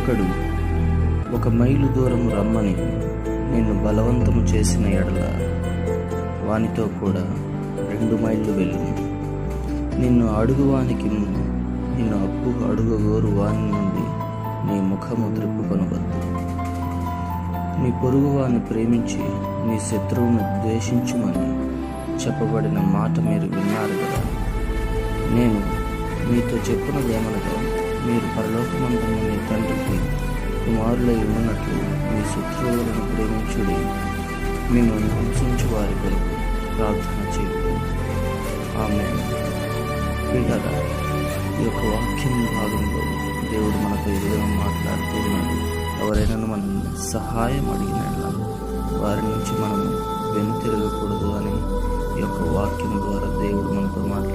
ఒకడు 1 మైలు దూరం రమ్మని నిన్ను బలవంతము చేసిన ఎడల వానితో కూడా 2 మైళ్ళు వెళ్ళు. నిన్ను అడుగువానికి నిన్ను అప్పు అడుగగోరు వాని నుండి నీ ముఖము త్రిప్పుకొనవద్దు. నీ పొరుగువాని ప్రేమించి నీ శత్రువును ద్వేషించుమని చెప్పబడిన మాట మీరు విన్నారు కదా. నేను మీతో చెప్పినదేమనగా, మీరు పరలోకమందున్న మీ తండ్రికి కుమారులై ఉన్నట్లు మీ శత్రువులను ప్రేమించుడి, మిమ్మల్ని హింసించు వారి కొరకు ప్రార్థన చేయుడి. ఆమేన్. ప్రియులారా, ఈ యొక్క వాక్యం భాగంలో దేవుడు మనతో ఈ విధంగా మాట్లాడుతూ ఉన్నాడు. ఎవరైనా మనం సహాయం అడిగిన వారి నుంచి మనం వెనుతిరగకూడదు అని ఈ యొక్క వాక్యం ద్వారా దేవుడు మనతో మాట్లాడుతున్నాడు.